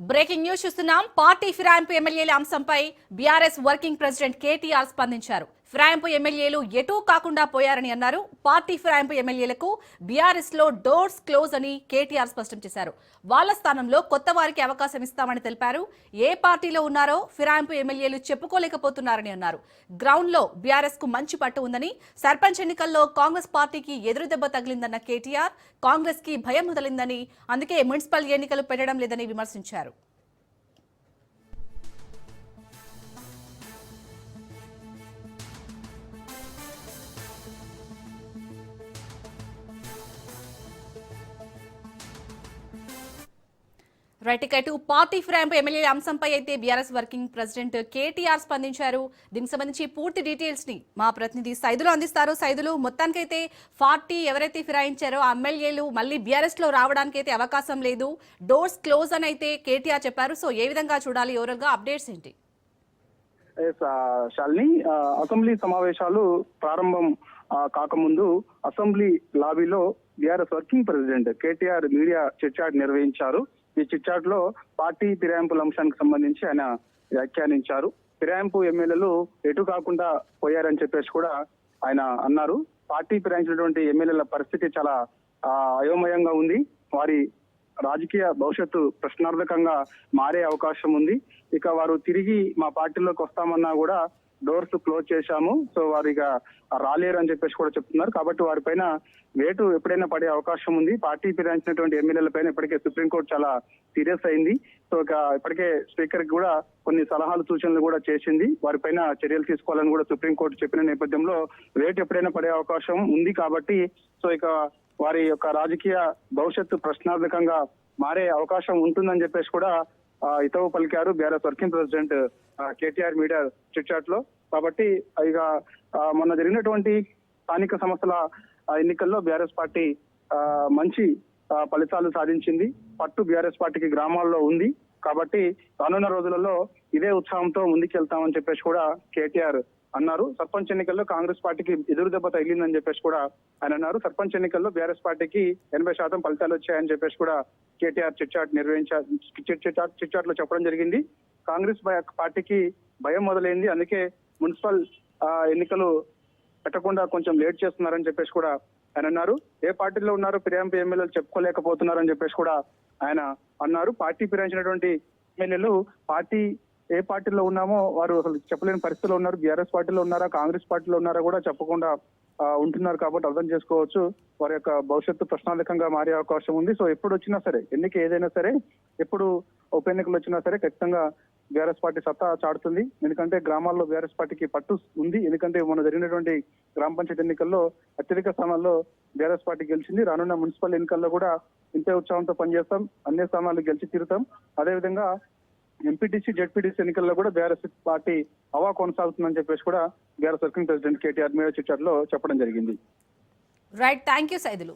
Breaking news చూస్తున్నాం. Party ఫిరాయింపు ఎమ్మెల్యేల అంశంపై బీఆర్ఎస్ వర్కింగ్ ప్రెసిడెంట్ కేటీఆర్ స్పందించారు. ఫిరాయింపు ఎమ్మెల్యేలు ఎటూ కాకుండా పోయారని అన్నారు. పార్టీ ఫిరాయింపు ఎమ్మెల్యేలకు బీఆర్ఎస్ లో డోర్స్ క్లోజ్ అని కేటీఆర్ స్పష్టం చేశారు. వాళ్ల స్థానంలో కొత్త వారికి అవకాశం ఇస్తామని తెలిపారు. ఏ పార్టీలో ఉన్నారో ఫిరాయింపు ఎమ్మెల్యేలు చెప్పుకోలేకపోతున్నారని అన్నారు. గ్రౌండ్ లో బీఆర్ఎస్ కు మంచి పట్టు ఉందని, సర్పంచ్ ఎన్నికల్లో కాంగ్రెస్ పార్టీకి ఎదురు దెబ్బ తగిలిందన్న కేటీఆర్ కాంగ్రెస్ కి భయం మొదలైందని, అందుకే మున్సిపల్ ఎన్నికలు పెట్టడం లేదని విమర్శించారు. రైట్, ఇటు పార్టీ ఫిరాయింపు ఎమ్మెల్యేల అంశంపై అయితే బీఆర్ఎస్ వర్కింగ్ ప్రెసిడెంట్ కేటీఆర్ స్పందించారు. దీనికి సంబంధించి పూర్తి డీటెయిల్స్ ని మా ప్రతినిధి సైదులు అందిస్తారు. సైదులు, మొత్తానికైతే పార్టీ ఎవరైతే ఫిరాయించారో ఆ ఎమ్మెల్యేలు మళ్ళీ బీఆర్ఎస్ లో రావడానికి అయితే అవకాశం లేదు, డోర్స్ క్లోజ్ అని అయితే కేటీఆర్ చెప్పారు. సో ఏ విధంగా చూడాలి, ఓవరాల్ గా అప్డేట్స్ ఏంటి? శాలిని, అసెంబ్లీ సమావేశాలు ప్రారంభం కాకముందు అసెంబ్లీ లాబీలో BRS working president KTR media chitchat నిర్వహించారు. ఈ చిట్చాట్ లో పార్టీ ఫిరాయింపుల అంశానికి సంబంధించి ఆయన వ్యాఖ్యానించారు. ఫిరాయింపు ఎమ్మెల్యేలు ఎటు కాకుండా పోయారని చెప్పేసి కూడా ఆయన అన్నారు. పార్టీ ఫిరాయించినటువంటి ఎమ్మెల్యేల పరిస్థితి చాలా అయోమయంగా ఉంది. వారి రాజకీయ భవిష్యత్తు ప్రశ్నార్థకంగా మారే అవకాశం ఉంది. ఇక వారు తిరిగి మా పార్టీలోకి వస్తామన్నా కూడా డోర్స్ క్లోజ్ చేశాము, సో వారు ఇక రాలేరు అని చెప్పేసి కూడా చెప్తున్నారు. కాబట్టి వారిపైన వేటు ఎప్పుడైనా పడే అవకాశం ఉంది. పార్టీ ఫిరాయించినటువంటి ఎమ్మెల్యేల పైన ఇప్పటికే సుప్రీంకోర్టు చాలా సీరియస్ అయింది. సో ఇక ఇప్పటికే స్పీకర్ కి కూడా కొన్ని సలహాలు సూచనలు కూడా చేసింది. వారిపైన చర్యలు తీసుకోవాలని కూడా సుప్రీంకోర్టు చెప్పిన నేపథ్యంలో వేటు ఎప్పుడైనా పడే అవకాశం ఉంది. కాబట్టి సో ఇక వారి యొక్క రాజకీయ భవిష్యత్తు ప్రశ్నార్థకంగా మారే అవకాశం ఉంటుందని చెప్పేసి కూడా హితవు పలికారు BRS working president KTR media chitchat లో. కాబట్టి ఇక మొన్న జరిగినటువంటి స్థానిక సంస్థల ఎన్నికల్లో బీఆర్ఎస్ పార్టీ మంచి ఫలితాలు సాధించింది. పట్టు బీఆర్ఎస్ పార్టీకి గ్రామాల్లో ఉంది. కాబట్టి రానున్న రోజులలో ఇదే ఉత్సాహంతో ముందుకెళ్తామని చెప్పేసి కూడా కేటీఆర్ అన్నారు. సర్పంచ్ ఎన్నికల్లో కాంగ్రెస్ పార్టీకి ఎదురు దెబ్బ తగిలిందని చెప్పేసి కూడా ఆయన అన్నారు. సర్పంచ్ ఎన్నికల్లో బీఆర్ఎస్ పార్టీకి 80% ఫలితాలు వచ్చాయని చెప్పేసి కూడా కేటీఆర్ చిట్చాట్ లో చెప్పడం జరిగింది. కాంగ్రెస్ పార్టీకి భయం మొదలైంది, అందుకే మున్సిపల్ ఎన్నికలు పెట్టకుండా కొంచెం లేట్ చేస్తున్నారని చెప్పేసి కూడా ఆయన అన్నారు. ఏ పార్టీలో ఉన్నారో ఫిరాయింపు ఎమ్మెల్యేలు చెప్పుకోలేకపోతున్నారని చెప్పేసి కూడా ఆయన అన్నారు. పార్టీ ఫిరాయించినటువంటి ఎమ్మెల్యేలు ఏ పార్టీలో ఉన్నామో వారు అసలు చెప్పలేని పరిస్థితిలో ఉన్నారు. బీఆర్ఎస్ పార్టీలో ఉన్నారా, కాంగ్రెస్ పార్టీలో ఉన్నారా కూడా చెప్పకుండా ఉంటున్నారు. కాబట్టి అర్థం చేసుకోవచ్చు వారి యొక్క భవిష్యత్తు ప్రశ్నార్థకంగా మారే అవకాశం ఉంది. సో ఎప్పుడు వచ్చినా సరే, ఎన్నిక ఏదైనా సరే, ఎప్పుడు ఉప ఎన్నికలు వచ్చినా సరే ఖచ్చితంగా బీఆర్ఎస్ పార్టీ సత్తా చాటుతుంది. ఎందుకంటే గ్రామాల్లో బీఆర్ఎస్ పార్టీకి పట్టు ఉంది. ఎందుకంటే మొన్న జరిగినటువంటి గ్రామ పంచాయతీ ఎన్నికల్లో అత్యధిక స్థానాల్లో బీఆర్ఎస్ పార్టీ గెలిచింది. రానున్న మున్సిపల్ ఎన్నికల్లో కూడా ఇంతే ఉత్సాహంతో పనిచేస్తాం, అన్ని స్థానాలు గెలిచి తీరుతాం. అదేవిధంగా ఎంపీటీసీ జెడ్పీటీసీ ఎన్నికల్లో కూడా బీఆర్ఎస్ పార్టీ హవా కొనసాగుతుందని చెప్పేసి కూడా BRS working president KTR media chitchat లో చెప్పడం జరిగింది. Right, thank you Saidulu.